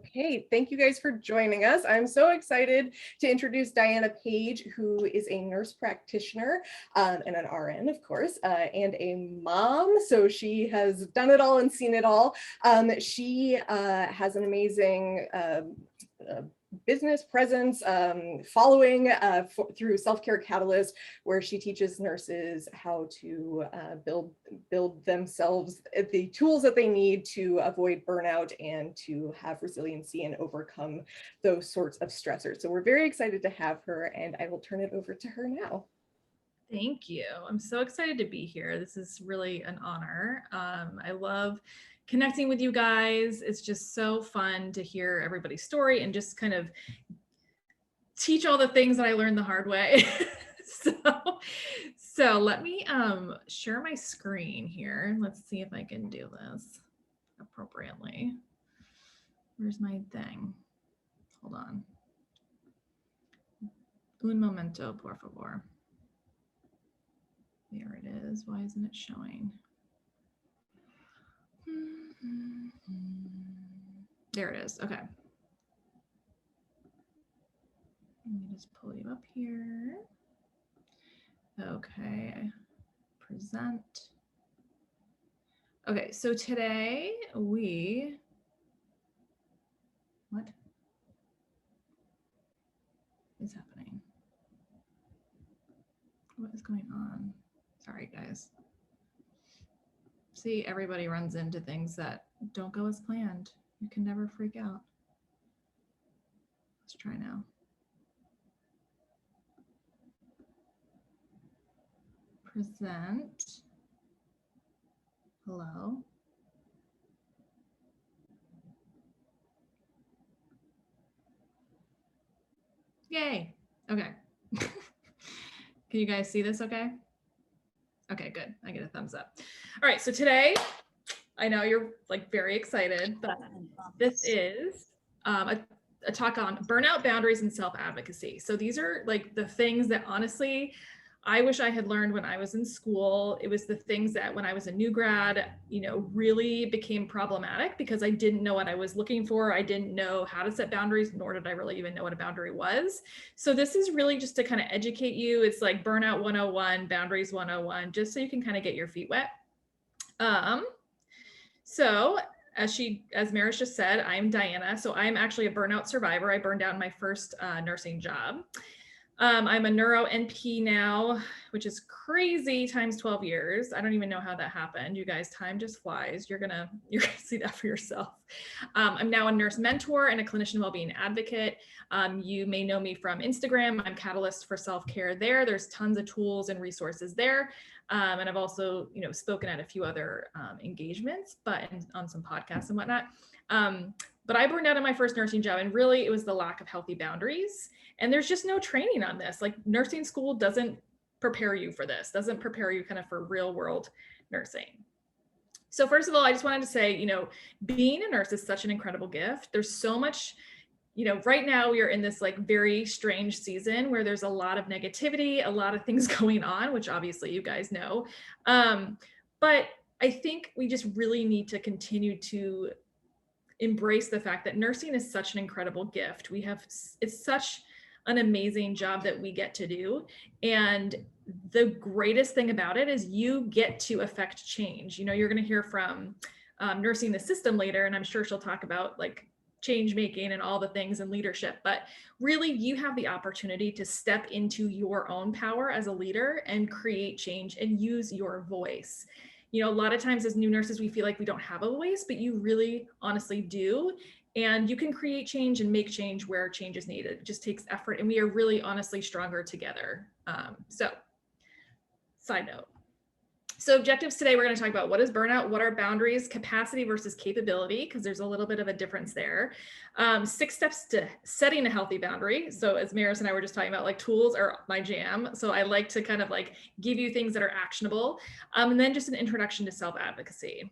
Okay, thank you guys for joining us. I'm so excited to introduce Diana Page, who is a nurse practitioner and an RN, of course, and a mom. So she has done it all and seen it all. She has an amazing business presence following through Selfcare Catalyst, where she teaches nurses how to build themselves the tools that they need to avoid burnout and to have resiliency and overcome those sorts of stressors. So we're very excited to have her, and I will turn it over to her now. Thank you. I'm so excited to be here. This is really an honor. I love connecting with you guys. It's just so fun to hear everybody's story and just kind of teach all the things that I learned the hard way. so let me share my screen here. Let's see if I can do this appropriately. Where's my thing? Hold on. Un momento, por favor. There it is. Why isn't it showing? There it is. Okay. Let me just pull you up here. Okay. Present. Okay, so today what is happening? What is going on? Sorry, guys. See, everybody runs into things that don't go as planned. You can never freak out. Let's try now. Present. Hello. Yay. Okay. Can you guys see this okay? Okay, good. I get a thumbs up. All right, so today, I know you're like very excited, but this is a talk on burnout, boundaries, and self-advocacy. So these are like the things that honestly, I wish I had learned when I was in school. It was the things that when I was a new grad, really became problematic because I didn't know what I was looking for. I didn't know how to set boundaries, nor did I really even know what a boundary was. So this is really just to kind of educate you. It's like burnout 101, boundaries 101, just so you can kind of get your feet wet. So as Maris just said, I'm Diana. So I'm actually a burnout survivor. I burned out in my first nursing job. I'm a neuro NP now, which is crazy times 12 years. I don't even know how that happened. You guys, time just flies. You're gonna see that for yourself. I'm now a nurse mentor and a clinician wellbeing advocate. You may know me from Instagram. I'm Catalyst for Self-Care there. There's tons of tools and resources there. And I've also, spoken at a few other engagements, but on some podcasts and whatnot. But I burned out in my first nursing job, and really it was the lack of healthy boundaries. And there's just no training on this. Like nursing school doesn't prepare you for this, doesn't prepare you kind of for real world nursing. So first of all, I just wanted to say, being a nurse is such an incredible gift. There's so much, right now we are in this like very strange season where there's a lot of negativity, a lot of things going on, which obviously you guys know. But I think we just really need to continue to embrace the fact that nursing is such an incredible gift. It's such an amazing job that we get to do. And the greatest thing about it is you get to affect change. You're going to hear from nursing the system later, and I'm sure she'll talk about like change making and all the things and leadership, but really you have the opportunity to step into your own power as a leader and create change and use your voice. A lot of times as new nurses, we feel like we don't have a voice, but you really honestly do. And you can create change and make change where change is needed. It just takes effort, and we are really honestly stronger together. So side note. So objectives today, we're going to talk about what is burnout, what are boundaries, capacity versus capability, because there's a little bit of a difference there. 6 steps to setting a healthy boundary. So as Maris and I were just talking about, like tools are my jam. So I like to kind of like give you things that are actionable. And then just an introduction to self-advocacy.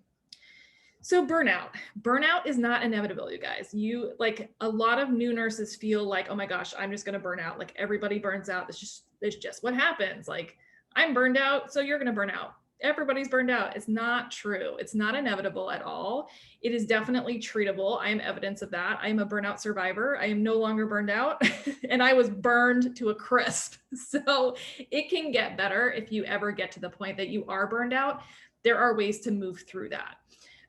So burnout is not inevitable, you guys. A lot of new nurses feel like, oh my gosh, I'm just going to burn out. Like everybody burns out. It's just what happens. Like I'm burned out, so you're going to burn out. everybody's burned out. It's not true. It's not inevitable at all. It is definitely treatable. I am evidence of that. I am a burnout survivor. I am no longer burned out and I was burned to a crisp. So it can get better if you ever get to the point that you are burned out. There are ways to move through that.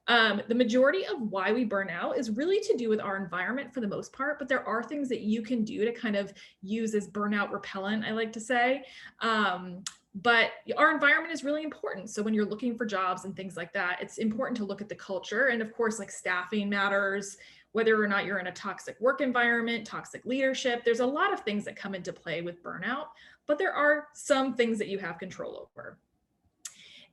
The majority of why we burn out is really to do with our environment for the most part, but there are things that you can do to kind of use as burnout repellent, I like to say. But our environment is really important. So when you're looking for jobs and things like that, it's important to look at the culture. And of course, like staffing matters, whether or not you're in a toxic work environment, toxic leadership. There's a lot of things that come into play with burnout, but there are some things that you have control over.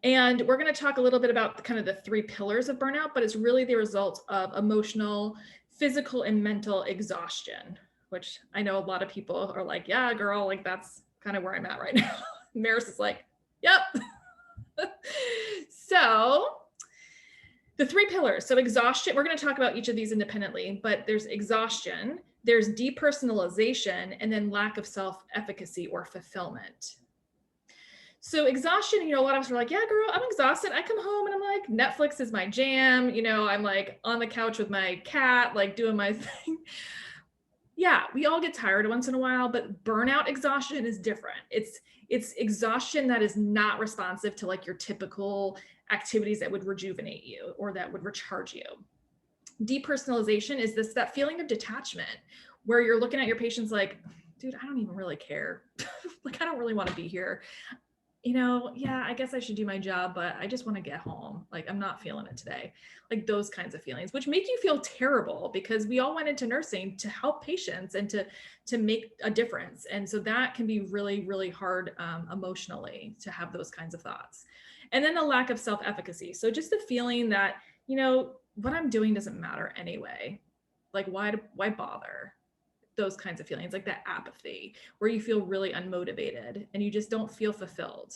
And we're going to talk a little bit about kind of the 3 pillars of burnout, but it's really the result of emotional, physical, and mental exhaustion, which I know a lot of people are like, yeah, girl, like that's kind of where I'm at right now. Maris is like, yep. So the 3 pillars. So exhaustion, we're going to talk about each of these independently, but there's exhaustion, there's depersonalization, and then lack of self-efficacy or fulfillment. So exhaustion, a lot of us are like, yeah, girl, I'm exhausted. I come home and I'm like, Netflix is my jam. I'm like on the couch with my cat, like doing my thing. Yeah, we all get tired once in a while, but burnout exhaustion is different. It's exhaustion that is not responsive to like your typical activities that would rejuvenate you or that would recharge you. Depersonalization is that feeling of detachment where you're looking at your patients like, dude, I don't even really care. Like, I don't really want to be here. Yeah, I guess I should do my job, but I just want to get home. Like, I'm not feeling it today. Like those kinds of feelings, which make you feel terrible because we all went into nursing to help patients and to make a difference. And so that can be really, really hard emotionally to have those kinds of thoughts. And then the lack of self-efficacy. So just the feeling that, what I'm doing doesn't matter anyway. Like, why bother? Those kinds of feelings, like that apathy, where you feel really unmotivated and you just don't feel fulfilled.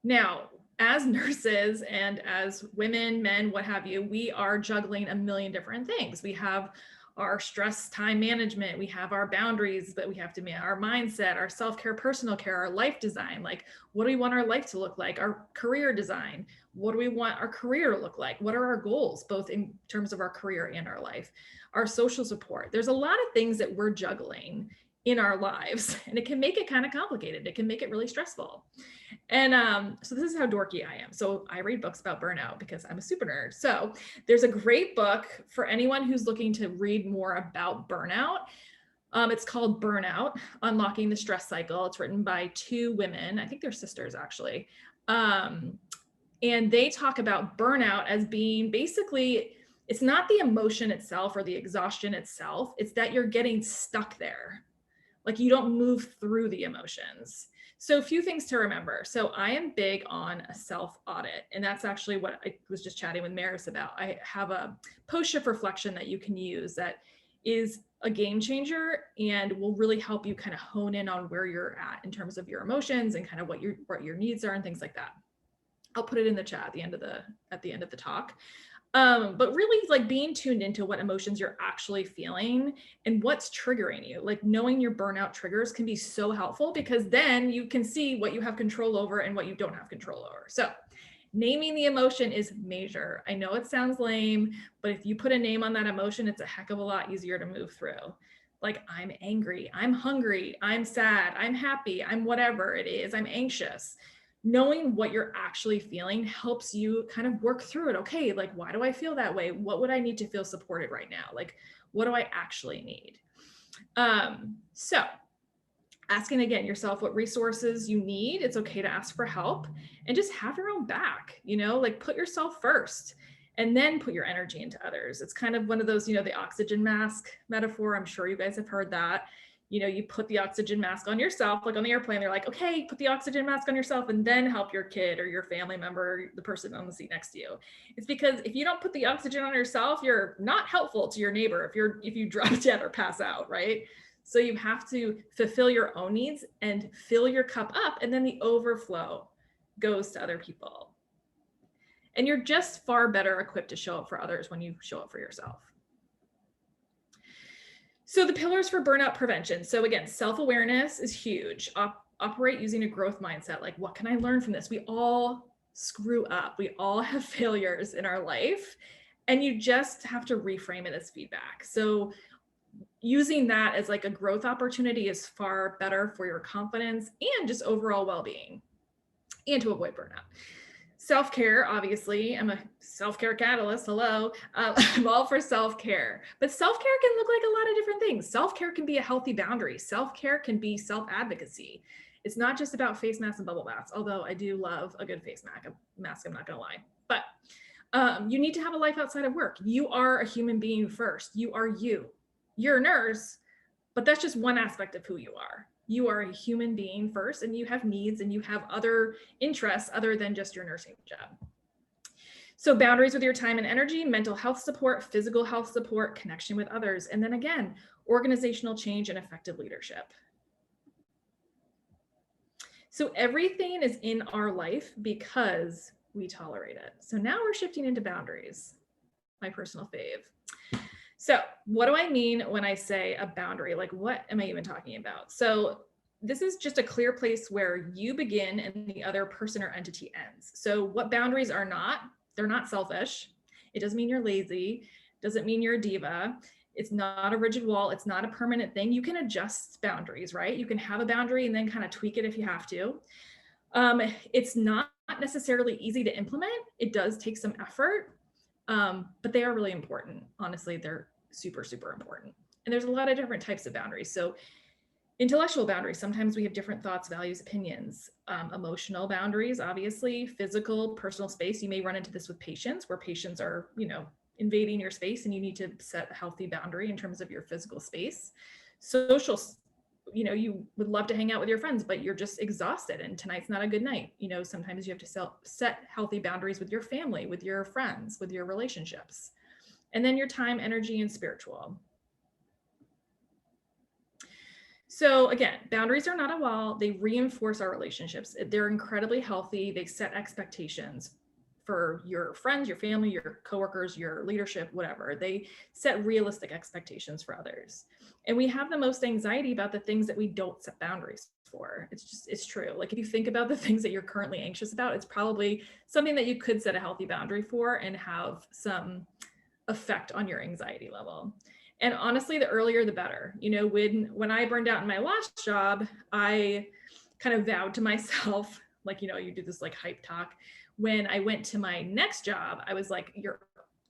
Now, as nurses and as women, men, what have you, we are juggling a million different things. We have our stress time management, we have our boundaries that we have to manage, our mindset, our self-care, personal care, our life design. Like, what do we want our life to look like? Our career design. What do we want our career to look like? What are our goals, both in terms of our career and our life? Our social support. There's a lot of things that we're juggling in our lives, and it can make it kind of complicated. It can make it really stressful. And so this is how dorky I am. So I read books about burnout because I'm a super nerd. So there's a great book for anyone who's looking to read more about burnout. It's called Burnout, Unlocking the Stress Cycle. It's written by 2 women. I think they're sisters, actually. And they talk about burnout as being basically, it's not the emotion itself or the exhaustion itself. It's that you're getting stuck there. Like, you don't move through the emotions. So a few things to remember. So I am big on a self-audit, and that's actually what I was just chatting with Maris about. I have a post-shift reflection that you can use that is a game changer and will really help you kind of hone in on where you're at in terms of your emotions and kind of what your needs are and things like that. I'll put it in the chat at the end of the talk. But really, like, being tuned into what emotions you're actually feeling and what's triggering you. Like, knowing your burnout triggers can be so helpful because then you can see what you have control over and what you don't have control over. So naming the emotion is major. I know it sounds lame, but if you put a name on that emotion, it's a heck of a lot easier to move through. Like, I'm angry, I'm hungry, I'm sad, I'm happy, I'm whatever it is, I'm anxious. Knowing what you're actually feeling helps you kind of work through it. Okay, like, why do I feel that way? What would I need to feel supported right now? Like, what do I actually need? So asking again yourself what resources you need. It's okay to ask for help and just have your own back, like, put yourself first and then put your energy into others. It's kind of one of those, the oxygen mask metaphor. I'm sure you guys have heard that. You put the oxygen mask on yourself, like on the airplane, they're like, okay, put the oxygen mask on yourself and then help your kid or your family member, the person on the seat next to you. It's because if you don't put the oxygen on yourself, you're not helpful to your neighbor if you drop dead or pass out, right? So you have to fulfill your own needs and fill your cup up, and then the overflow goes to other people. And you're just far better equipped to show up for others when you show up for yourself. So the pillars for burnout prevention. So again, self-awareness is huge. operate using a growth mindset. Like, what can I learn from this? We all screw up. We all have failures in our life, and you just have to reframe it as feedback. So using that as like a growth opportunity is far better for your confidence and just overall well-being, and to avoid burnout. Self-care, obviously, I'm a self-care catalyst. Hello. I'm all for self-care, but self-care can look like a lot of different things. Self-care can be a healthy boundary. Self-care can be self-advocacy. It's not just about face masks and bubble baths, although I do love a good face mask, I'm not gonna lie. But you need to have a life outside of work. You are a human being first. You are you. You're a nurse, but that's just one aspect of who you are. You are a human being first, and you have needs and you have other interests other than just your nursing job. So boundaries with your time and energy, mental health support, physical health support, connection with others, and then again, organizational change and effective leadership. So everything is in our life because we tolerate it. So now we're shifting into boundaries, my personal fave. So what do I mean when I say a boundary? Like, what am I even talking about? So this is just a clear place where you begin and the other person or entity ends. So what boundaries are not, they're not selfish. It doesn't mean you're lazy. Doesn't mean you're a diva. It's not a rigid wall. It's not a permanent thing. You can adjust boundaries, right? You can have a boundary and then kind of tweak it if you have to. It's not necessarily easy to implement. It does take some effort. But they are really important. Honestly, they're super, super important. And there's a lot of different types of boundaries. So intellectual boundaries, sometimes we have different thoughts, values, opinions. Emotional boundaries, obviously, physical, personal space. You may run into this with patients where patients are, invading your space and you need to set a healthy boundary in terms of your physical space. Social, you would love to hang out with your friends, but you're just exhausted and tonight's not a good night. Sometimes you have to set healthy boundaries with your family, with your friends, with your relationships. And then your time, energy, and spiritual. So again, boundaries are not a wall. They reinforce our relationships. They're incredibly healthy. They set expectations for your friends, your family, your coworkers, your leadership, whatever. They set realistic expectations for others. And we have the most anxiety about the things that we don't set boundaries for. It's true. Like if you think about the things that you're currently anxious about, it's probably something that you could set a healthy boundary for and have some effect on your anxiety level. And honestly, the earlier, the better. When I burned out in my last job, I kind of vowed to myself, like, you do this like hype talk. When I went to my next job, I was like,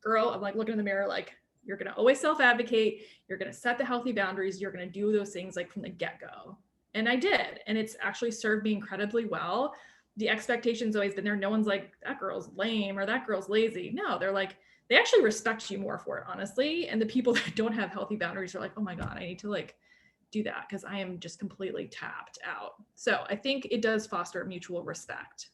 girl, I'm like looking in the mirror, like, you're going to always self-advocate. You're going to set the healthy boundaries. You're going to do those things like from the get-go. And I did. And it's actually served me incredibly well. The expectation's always been there. No one's like, that girl's lame or that girl's lazy. No, they're like, they actually respect you more for it, honestly. And the people that don't have healthy boundaries are like, oh my God, I need to like do that because I am just completely tapped out. So I think it does foster mutual respect.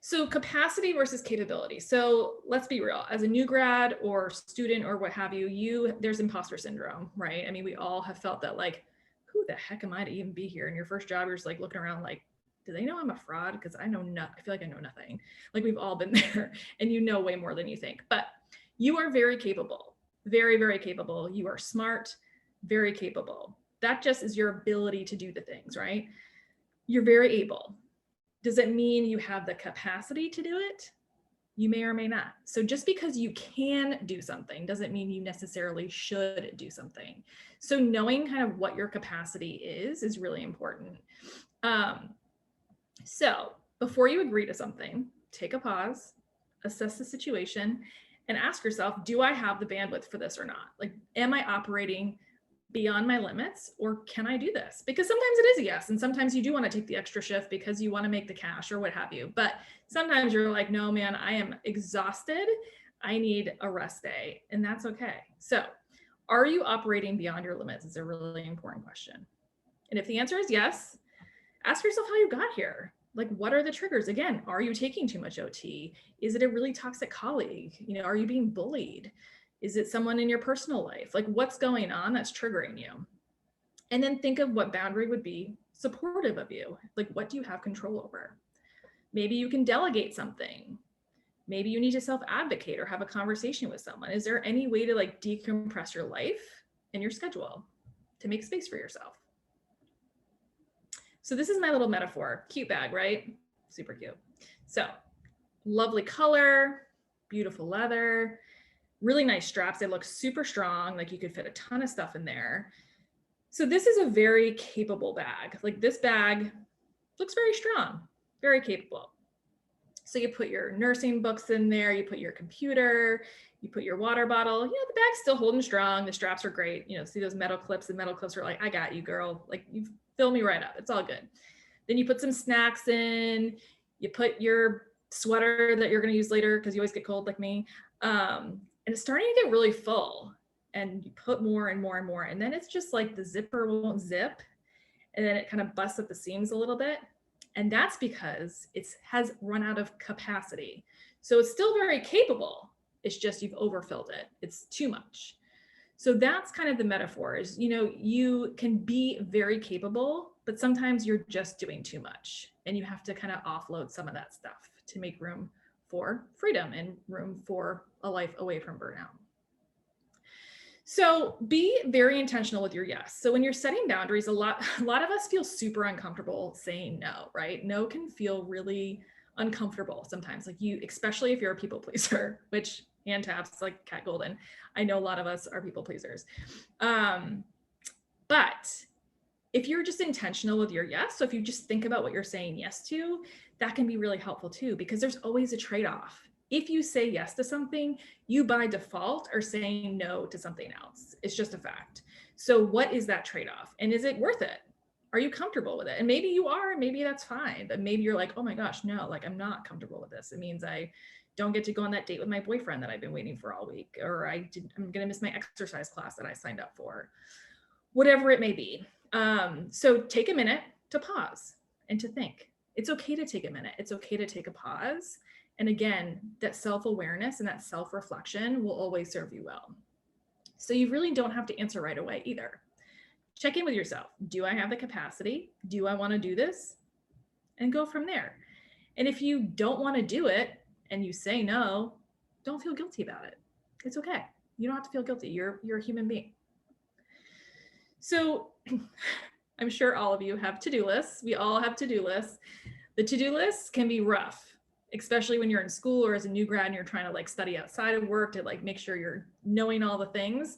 So capacity versus capability. So let's be real, as a new grad or student or what have you, there's imposter syndrome, right? I mean, we all have felt that like, who the heck am I to even be here? In your first job, you're just like looking around like, do they know I'm a fraud? Because I feel like I know nothing. Like we've all been there and you know way more than you think, but you are very capable, very, very capable. You are smart, very capable. That just is your ability to do the things, right? You're very able. Does it mean you have the capacity to do it? You may or may not. So just because you can do something doesn't mean you necessarily should do something. So knowing kind of what your capacity is really important. So before you agree to something, take a pause, assess the situation, and ask yourself, do I have the bandwidth for this or not? Like, am I operating beyond my limits or can I do this? Because sometimes it is a yes. And sometimes you do want to take the extra shift because you want to make the cash or what have you. But sometimes you're like, no, man, I am exhausted. I need a rest day. And that's okay. So are you operating beyond your limits? Is a really important question. And if the answer is yes, ask yourself how you got here. Like, what are the triggers? Again, are you taking too much OT? Is it a really toxic colleague? Are you being bullied? Is it someone in your personal life? Like, what's going on that's triggering you? And then think of what boundary would be supportive of you. Like, what do you have control over? Maybe you can delegate something. Maybe you need to self-advocate or have a conversation with someone. Is there any way to like decompress your life and your schedule to make space for yourself? So this is my little metaphor. Cute bag, right? Super cute. So lovely color, beautiful leather, really nice straps. They look super strong. Like you could fit a ton of stuff in there. So this is a very capable bag. Like this bag looks very strong, very capable. So you put your nursing books in there, you put your computer, you put your water bottle, the bag's still holding strong. The straps are great. See those metal clips, the metal clips are like, I got you, girl. Like you fill me right up. It's all good. Then you put some snacks in, you put your sweater that you're going to use later because you always get cold like me. And it's starting to get really full, and you put more and more and more. And then it's just like the zipper won't zip. And then it kind of busts at the seams a little bit. And that's because it has run out of capacity. So it's still very capable. It's just you've overfilled it. It's too much. So that's kind of the metaphor is, you can be very capable, but sometimes you're just doing too much. And you have to kind of offload some of that stuff to make room for freedom and room for a life away from burnout. So be very intentional with your yes. So when you're setting boundaries, a lot of us feel super uncomfortable saying no, right? No can feel really uncomfortable sometimes, like especially if you're a people pleaser, which hand taps like Cat Golden. I know a lot of us are people pleasers. But if you're just intentional with your yes, so if you just think about what you're saying yes to, that can be really helpful too, because there's always a trade-off. If you say yes to something, you by default are saying no to something else. It's just a fact. So what is that trade-off? And is it worth it? Are you comfortable with it? And maybe you are, maybe that's fine. But maybe you're like, oh my gosh, no, like I'm not comfortable with this. It means I don't get to go on that date with my boyfriend that I've been waiting for all week, or I'm gonna miss my exercise class that I signed up for, whatever it may be. So take a minute to pause and to think. It's okay to take a minute. It's okay to take a pause. And again, that self-awareness and that self-reflection will always serve you well. So you really don't have to answer right away either. Check in with yourself. Do I have the capacity? Do I want to do this? And go from there. And if you don't want to do it and you say no, don't feel guilty about it. It's okay. You don't have to feel guilty. You're a human being. So I'm sure all of you have to-do lists. We all have to-do lists. The to-do lists can be rough, especially when you're in school or as a new grad and you're trying to like study outside of work to like make sure you're knowing all the things.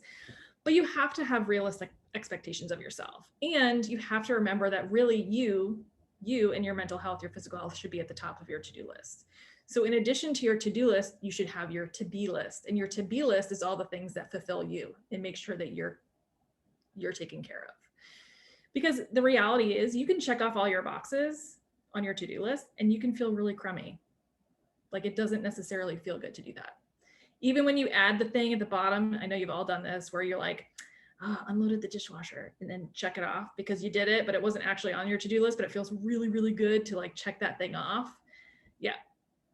But you have to have realistic expectations of yourself. And you have to remember that really you and your mental health, your physical health should be at the top of your to-do list. So in addition to your to-do list, you should have your to-be list. And your to-be list is all the things that fulfill you and make sure that you're taken care of. Because the reality is you can check off all your boxes on your to-do list and you can feel really crummy. Like it doesn't necessarily feel good to do that. Even when you add the thing at the bottom, I know you've all done this where you're like, unloaded the dishwasher and then check it off because you did it, but it wasn't actually on your to-do list, but it feels really, really good to like check that thing off. Yeah,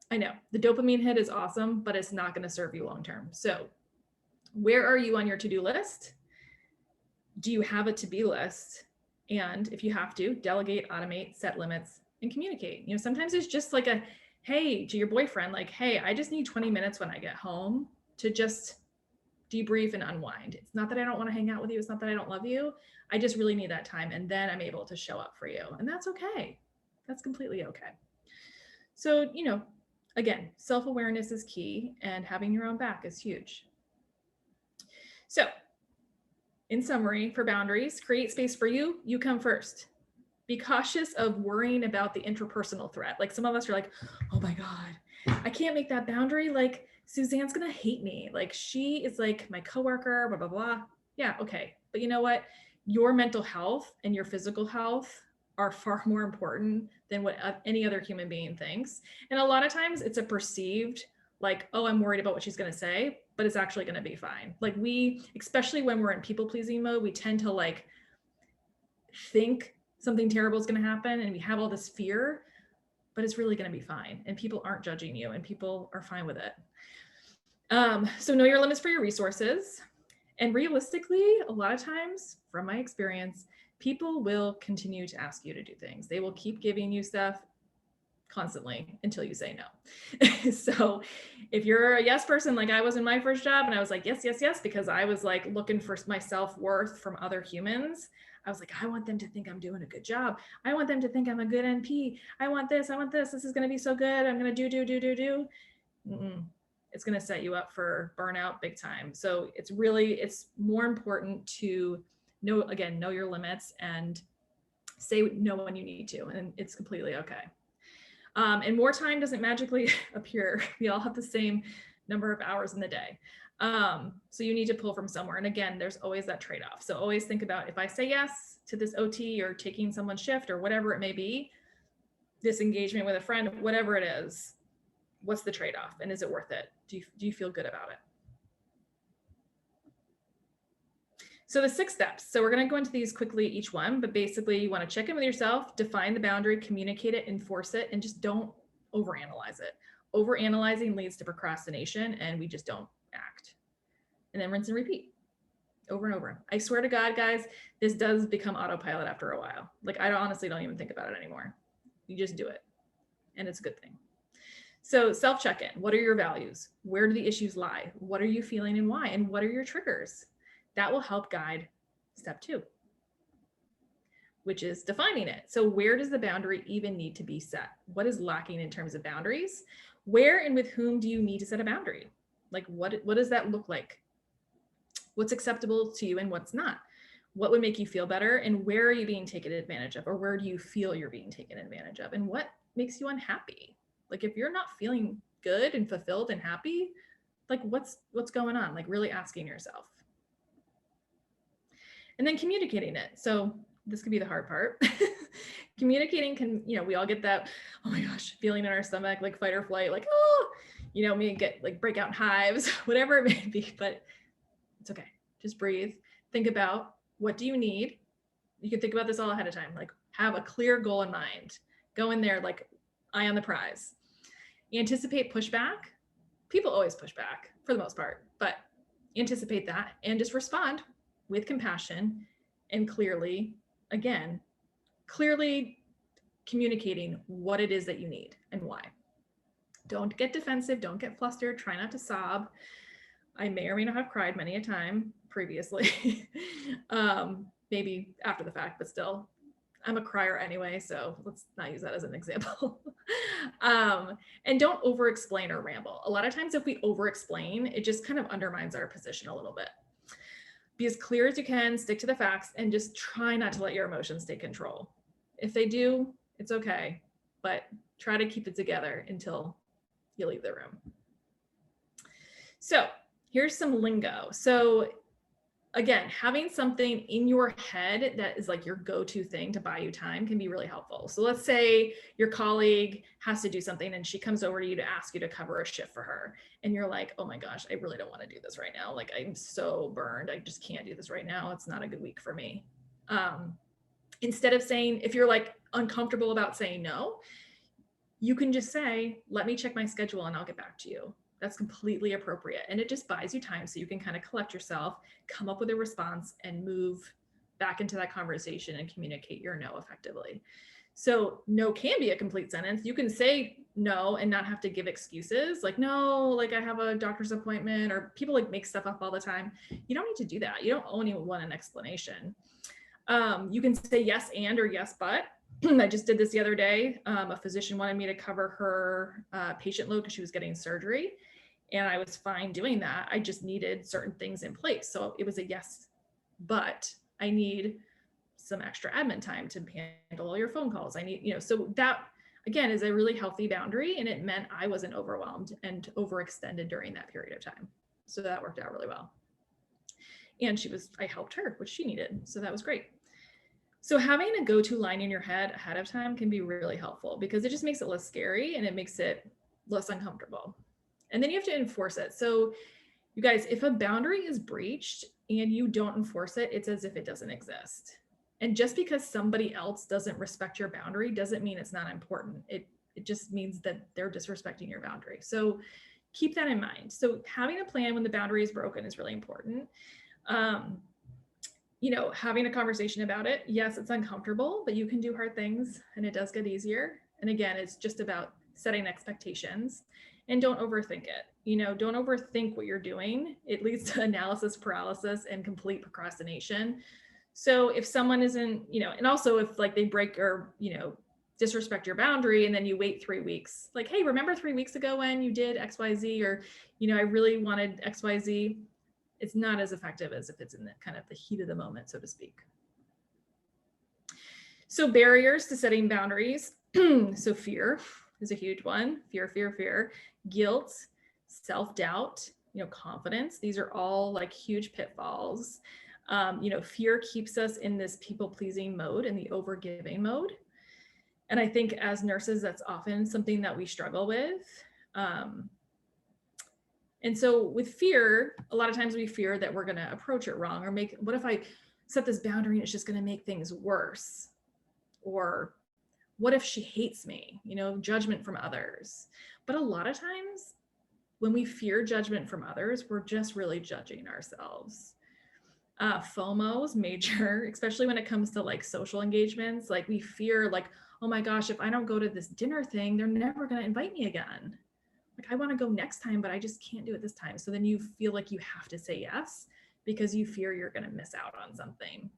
I know the dopamine hit is awesome, but it's not going to serve you long-term. So where are you on your to-do list? Do you have a to-be list? And if you have to, delegate, automate, set limits, and communicate. Sometimes it's just like a, hey, to your boyfriend, like, hey, I just need 20 minutes when I get home to just debrief and unwind. It's not that I don't want to hang out with you. It's not that I don't love you. I just really need that time. And then I'm able to show up for you. And that's okay. That's completely okay. So, again, self-awareness is key and having your own back is huge. So in summary, for boundaries, create space for you. You come first. Be cautious of worrying about the interpersonal threat. Like some of us are like, oh my God, I can't make that boundary. Like Suzanne's going to hate me. Like she is like my coworker, blah, blah, blah. Yeah. Okay. But you know what? Your mental health and your physical health are far more important than what any other human being thinks. And a lot of times it's a perceived like, oh, I'm worried about what she's going to say, but it's actually going to be fine. Like especially when we're in people pleasing mode, we tend to like think something terrible is going to happen and we have all this fear, but it's really going to be fine. And people aren't judging you and people are fine with it. So know your limits for your resources. And realistically, a lot of times from my experience, people will continue to ask you to do things. They will keep giving you stuff constantly until you say no. So if you're a yes person, like I was in my first job and I was like, yes, yes, yes, because I was like looking for my self-worth from other humans, I was like, I want them to think I'm doing a good job. I want them to think I'm a good NP. I want this. This is going to be so good. I'm going to do. Mm-mm. It's going to set you up for burnout big time. So it's more important to know your limits and say no when you need to, and it's completely okay. And more time doesn't magically appear. We all have the same number of hours in the day. So you need to pull from somewhere. And again, there's always that trade-off. So always think about, if I say yes to this OT or taking someone's shift or whatever it may be, this engagement with a friend, whatever it is, what's the trade-off, and is it worth it? Do you feel good about it? So the 6 steps. So we're going to go into these quickly, each one, but basically you want to check in with yourself, define the boundary, communicate it, enforce it, and just don't overanalyze it. Overanalyzing leads to procrastination, and we just don't act. And then rinse and repeat over and over. I swear to God, guys, this does become autopilot after a while. Like, I honestly don't even think about it anymore. You just do it, and it's a good thing. So self-check-in. What are your values? Where do the issues lie? What are you feeling and why? And what are your triggers? That will help guide step 2, which is defining it. So where does the boundary even need to be set? What is lacking in terms of boundaries? Where and with whom do you need to set a boundary? Like, what does that look like? What's acceptable to you and what's not? What would make you feel better? And where are you being taken advantage of? Or where do you feel you're being taken advantage of? And what makes you unhappy? Like, if you're not feeling good and fulfilled and happy, like what's going on? Like, really asking yourself. And then communicating it. So this could be the hard part. Communicating can, we all get that, oh my gosh, feeling in our stomach, like fight or flight, like, oh, me get like breakout hives, whatever it may be, but it's okay. Just breathe. Think about, what do you need? You can think about this all ahead of time. Like, have a clear goal in mind. Go in there like eye on the prize. Anticipate pushback. People always push back for the most part, but anticipate that and just respond with compassion and clearly communicating what it is that you need and why. Don't get defensive. Don't get flustered. Try not to sob. I may or may not have cried many a time previously, maybe after the fact, but still, I'm a crier anyway, so let's not use that as an example. And don't over-explain or ramble. A lot of times if we over-explain, it just kind of undermines our position a little bit. Be as clear as you can, stick to the facts, and just try not to let your emotions take control. If they do, it's okay, but try to keep it together until you leave the room. So here's some lingo. So again, having something in your head that is like your go-to thing to buy you time can be really helpful. So let's say your colleague has to do something and she comes over to you to ask you to cover a shift for her. And you're like, oh my gosh, I really don't want to do this right now. Like, I'm so burned. I just can't do this right now. It's not a good week for me. Instead of saying, if you're like uncomfortable about saying no, you can just say, let me check my schedule and I'll get back to you. That's completely appropriate. And it just buys you time so you can kind of collect yourself, come up with a response, and move back into that conversation and communicate your no effectively. So no can be a complete sentence. You can say no and not have to give excuses like, no, like I have a doctor's appointment, or people like make stuff up all the time. You don't need to do that. You don't owe anyone an explanation. You can say yes and or yes but. I just did this the other day. A physician wanted me to cover her patient load because she was getting surgery. And I was fine doing that. I just needed certain things in place. So it was a yes, but I need some extra admin time to handle all your phone calls. I need, so that again is a really healthy boundary. And it meant I wasn't overwhelmed and overextended during that period of time. So that worked out really well. And I helped her, which she needed. So that was great. So having a go-to line in your head ahead of time can be really helpful because it just makes it less scary and it makes it less uncomfortable. And then you have to enforce it. So you guys, if a boundary is breached and you don't enforce it, it's as if it doesn't exist. And just because somebody else doesn't respect your boundary doesn't mean it's not important. It just means that they're disrespecting your boundary. So keep that in mind. So having a plan when the boundary is broken is really important. Having a conversation about it. Yes, it's uncomfortable, but you can do hard things and it does get easier. And again, it's just about setting expectations and don't overthink it. Don't overthink what you're doing. It leads to analysis paralysis and complete procrastination. So if someone isn't, and also if like they break or, disrespect your boundary and then you wait 3 weeks, like, hey, remember 3 weeks ago when you did XYZ, or, I really wanted XYZ, it's not as effective as if it's in the kind of the heat of the moment, so to speak. So barriers to setting boundaries. So fear is a huge one. Fear. Guilt, self-doubt, confidence. These are all like huge pitfalls. Fear keeps us in this people-pleasing mode, in the over-giving mode. And I think as nurses, that's often something that we struggle with. And so with fear, a lot of times we fear that we're going to approach it wrong, or what if I set this boundary and it's just going to make things worse? Or what if she hates me? Judgment from others. But a lot of times when we fear judgment from others, we're just really judging ourselves. FOMO is major, especially when it comes to like social engagements. Like we fear like, oh my gosh, if I don't go to this dinner thing, they're never going to invite me again. Like I want to go next time, but I just can't do it this time. So then you feel like you have to say yes because you fear you're going to miss out on something.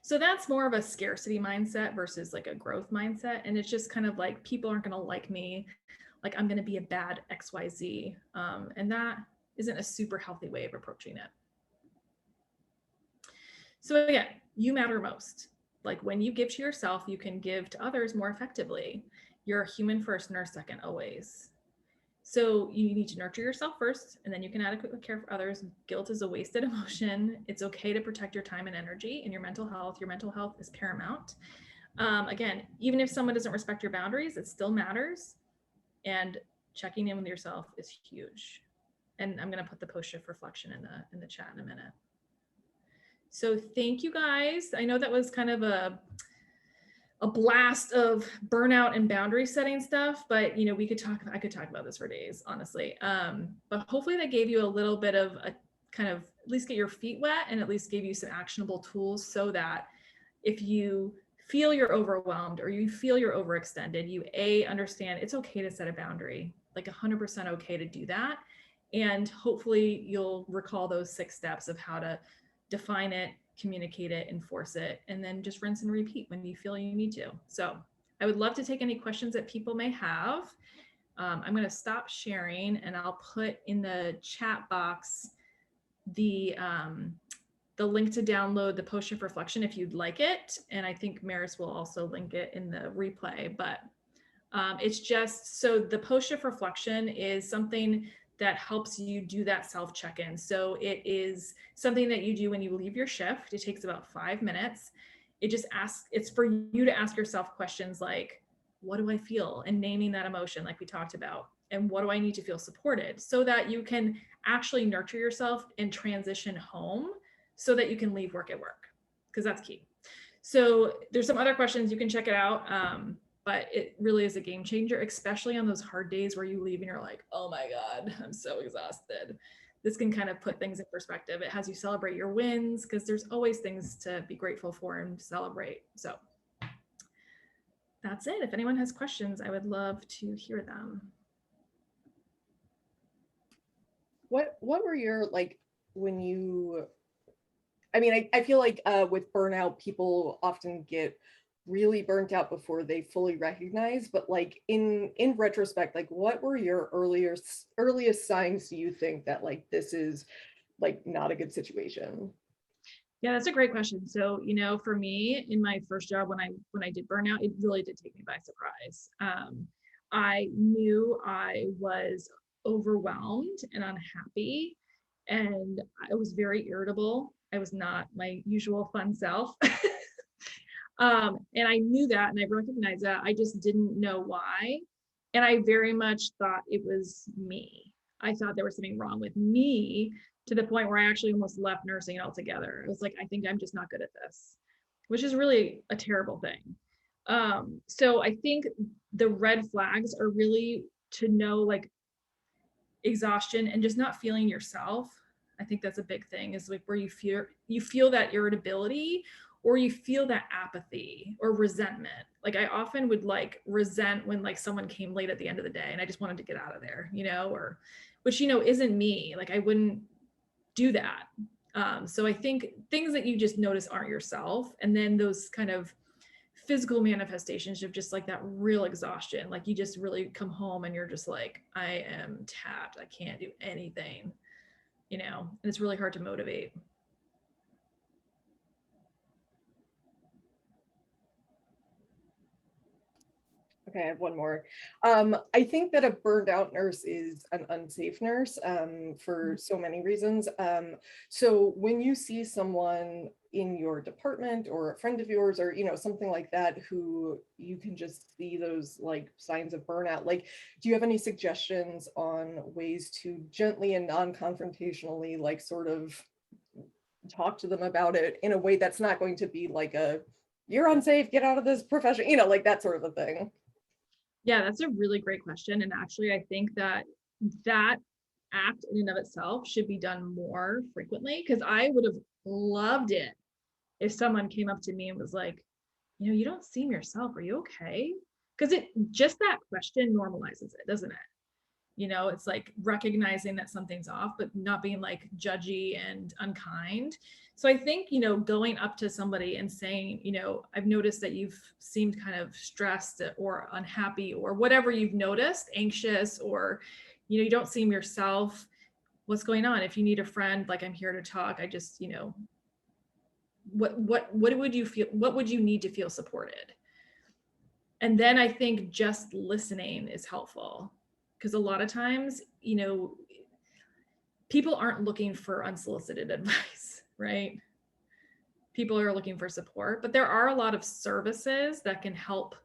So that's more of a scarcity mindset versus like a growth mindset. And it's just kind of like, people aren't going to like me. Like I'm going to be a bad XYZ. And that isn't a super healthy way of approaching it. So again, you matter most. Like when you give to yourself, you can give to others more effectively. You're a human first, nurse second, always. So you need to nurture yourself first, and then you can adequately care for others. Guilt is a wasted emotion. It's okay to protect your time and energy and your mental health. Your mental health is paramount. Again, even if someone doesn't respect your boundaries, it still matters. And checking in with yourself is huge. And I'm going to put the post-shift reflection in the chat in a minute. So thank you guys. I know that was kind of a blast of burnout and boundary setting stuff, but I could talk about this for days, honestly. But hopefully that gave you a little bit of a kind of at least get your feet wet, and at least gave you some actionable tools so that if you feel you're overwhelmed or you feel you're overextended, you understand it's okay to set a boundary, like 100% okay to do that. And hopefully you'll recall those 6 steps of how to define it, communicate it, enforce it, and then just rinse and repeat when you feel you need to. So I would love to take any questions that people may have. I'm going to stop sharing, and I'll put in the chat box the link to download the post-shift reflection if you'd like it. And I think Maris will also link it in the replay, but it's just, so the post-shift reflection is something that helps you do that self check-in. So it is something that you do when you leave your shift. It takes about 5 minutes. It's for you to ask yourself questions like, what do I feel? And naming that emotion like we talked about. And what do I need to feel supported, so that you can actually nurture yourself and transition home so that you can leave work at work, because that's key. So there's some other questions, you can check it out. But it really is a game changer, especially on those hard days where you leave and you're like, oh my God, I'm so exhausted. This can kind of put things in perspective. It has you celebrate your wins, because there's always things to be grateful for and celebrate. So that's it. If anyone has questions, I would love to hear them. What were your, like, when you, I mean, I feel like with burnout, people often get really burnt out before they fully recognize, but like in retrospect, like what were your earliest signs, do you think, that like this is like not a good situation? Yeah, that's a great question. So, for me, in my first job, when I did burnout, it really did take me by surprise. I knew I was overwhelmed and unhappy, and I was very irritable. I was not my usual fun self. And I knew that, and I recognized that. I just didn't know why. And I very much thought it was me. I thought there was something wrong with me, to the point where I actually almost left nursing altogether. I was like, I think I'm just not good at this, which is really a terrible thing. So I think the red flags are really to know like exhaustion and just not feeling yourself. I think that's a big thing, is like where you feel that irritability, or you feel that apathy or resentment. Like I often would like resent when like someone came late at the end of the day and I just wanted to get out of there, or which, isn't me. Like I wouldn't do that. So I think things that you just notice aren't yourself, and then those kind of physical manifestations of just like that real exhaustion, like you just really come home and you're just like, I am tapped, I can't do anything, and it's really hard to motivate. Okay, I have one more. I think that a burned out nurse is an unsafe nurse for so many reasons. So when you see someone in your department or a friend of yours or something like that who you can just see those like signs of burnout, like do you have any suggestions on ways to gently and non-confrontationally like sort of talk to them about it in a way that's not going to be like a you're unsafe, get out of this profession, like that sort of a thing? Yeah, that's a really great question. And actually, I think that that act in and of itself should be done more frequently, because I would have loved it if someone came up to me and was like, you don't seem yourself. Are you okay? Because it just that question normalizes it, doesn't it? It's like recognizing that something's off, but not being like judgy and unkind. So I think, going up to somebody and saying, I've noticed that you've seemed kind of stressed or unhappy or whatever you've noticed, anxious, or, you don't seem yourself. What's going on? If you need a friend, like I'm here to talk. I just, what would you feel? What would you need to feel supported? And then I think just listening is helpful, because a lot of times, people aren't looking for unsolicited advice, right? People are looking for support, but there are a lot of services that can help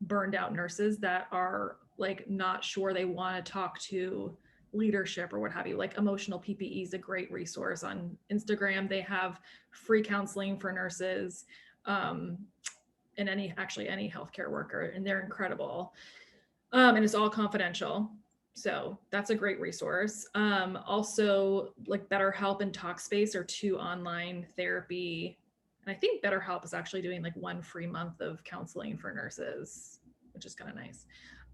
burned out nurses that are like not sure they want to talk to leadership or what have you. Like Emotional PPE is a great resource on Instagram. They have free counseling for nurses. And any healthcare worker, and they're incredible. And it's all confidential. So that's a great resource. Also, like BetterHelp and Talkspace are two online therapy. And I think BetterHelp is actually doing like 1 free month of counseling for nurses, which is kind of nice.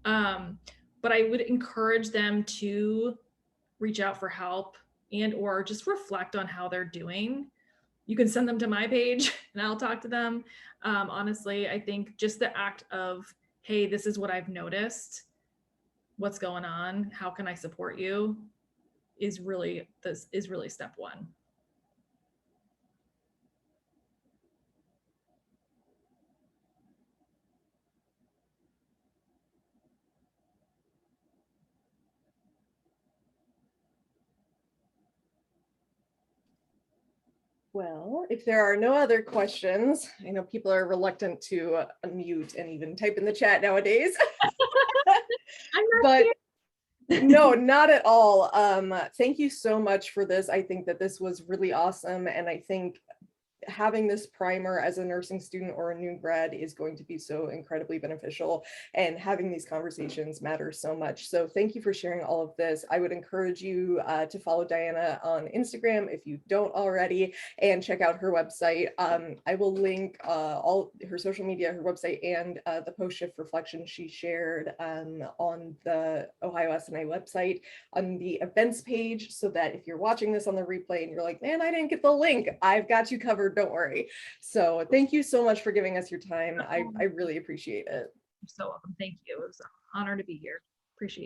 But I would encourage them to reach out for help and or just reflect on how they're doing. You can send them to my page and I'll talk to them. Honestly, I think just the act of, hey, this is what I've noticed. What's going on? How can I support you? Is really step one. Well, if there are no other questions, I know people are reluctant to unmute and even type in the chat nowadays. I'm not but no, not at all. Thank you so much for this. I think that this was really awesome. And I think having this primer as a nursing student or a new grad is going to be so incredibly beneficial, and having these conversations matters so much. So thank you for sharing all of this. I would encourage you to follow Diana on Instagram if you don't already, and check out her website. I will link all her social media, her website, and the post shift reflection she shared on the Ohio SNI website on the events page, so that if you're watching this on the replay and you're like, man, I didn't get the link, I've got you covered, don't worry. So thank you so much for giving us your time. I really appreciate it. You're so welcome. Thank you. It was an honor to be here. Appreciate you.